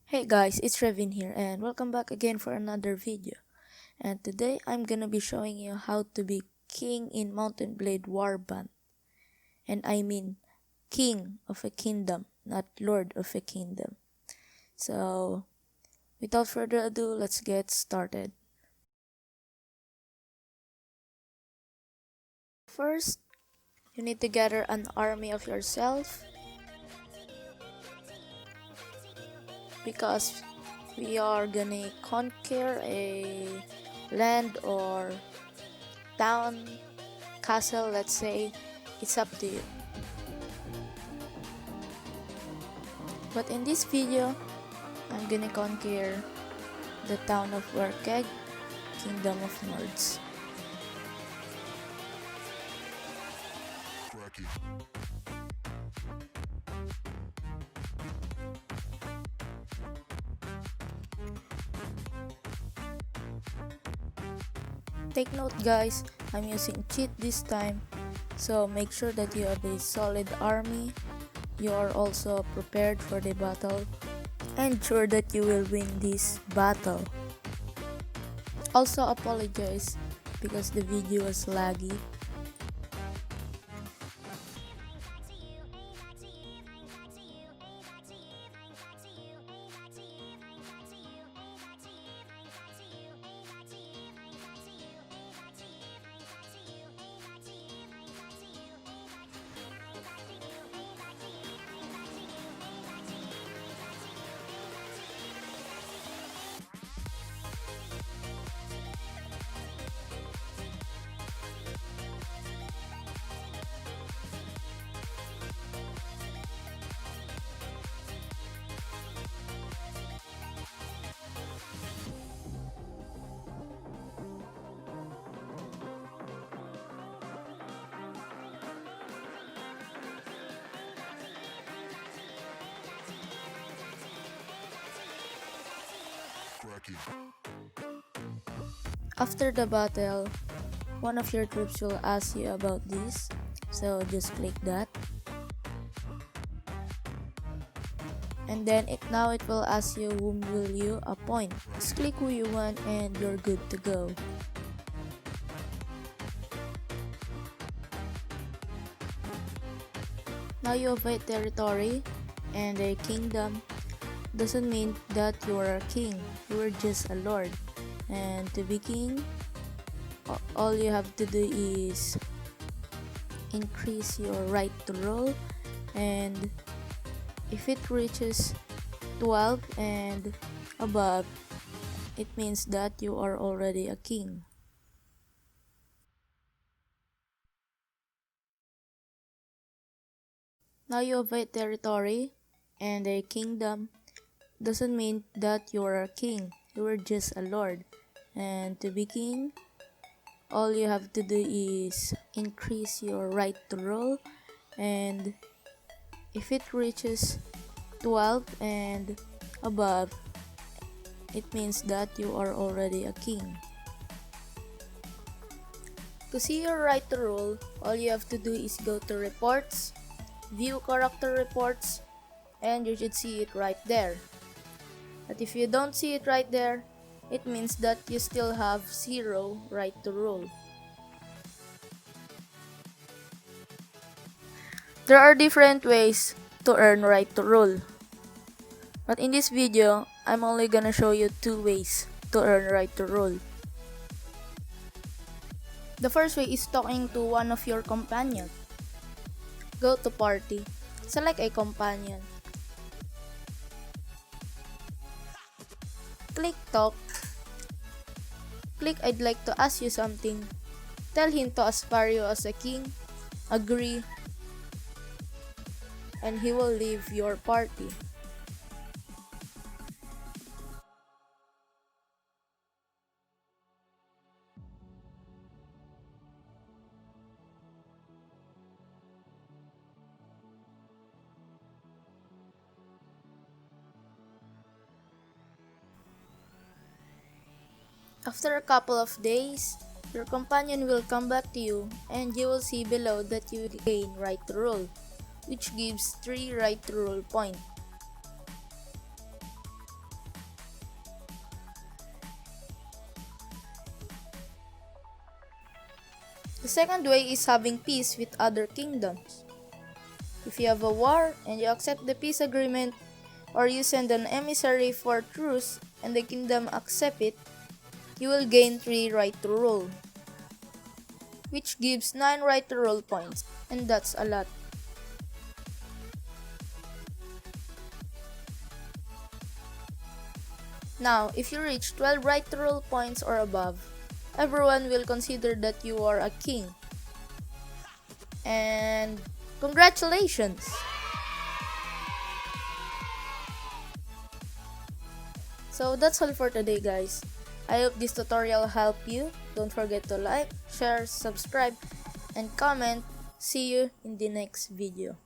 Hey guys, it's Revin here and welcome back again for another video. And today I'm gonna be showing you how to be king in Mountain Blade Warband. And I mean king of a kingdom, not lord of a kingdom. So without further ado, let's get started. First, you need to gather an army of yourself because we are gonna conquer a land or town, castle, let's say. It's up to you. But in this video, I'm gonna conquer the town of Werkeg, Kingdom of Nords. Take note guys, I'm using cheat this time, so make sure that you have a solid army, you are also prepared for the battle, and sure that you will win this battle. Also apologize because the video was laggy. After the battle, one of your troops will ask you about this, so just click that. And then now it will ask you whom will you appoint. Just click who you want and you're good to go. Now you have a territory and a kingdom. Doesn't mean that you are a king, you are just a lord. And to be king, all you have to do is increase your right to rule, and if it reaches 12 and above, it means that you are already a king. Now you have a territory and a kingdom. Doesn't mean that you are a king, you are just a lord. And to be king, all you have to do is increase your right to rule, and if it reaches 12 and above, it means that you are already a king. To see your right to rule, all you have to do is go to reports, view character reports, and you should see it right there. But if you don't see it right there, it means that you still have 0 right to rule. There are different ways to earn right to rule. But in this video, I'm only gonna show you 2 ways to earn right to rule. The first way is talking to one of your companions. Go to party, select a companion. Click talk. Click I'd like to ask you something. Tell him to aspire you as a king. Agree. And he will leave your party. After a couple of days, your companion will come back to you and you will see below that you gain right to rule, which gives 3 right to rule points. The second way is having peace with other kingdoms. If you have a war and you accept the peace agreement, or you send an emissary for truce and the kingdom accept it, you will gain 3 right to rule, which gives 9 right to rule points, and that's a lot. Now, if you reach 12 right to rule points or above, everyone will consider that you are a king. And congratulations! So that's all for today, guys. I hope this tutorial helped you. Don't forget to like, share, subscribe, and comment. See you in the next video.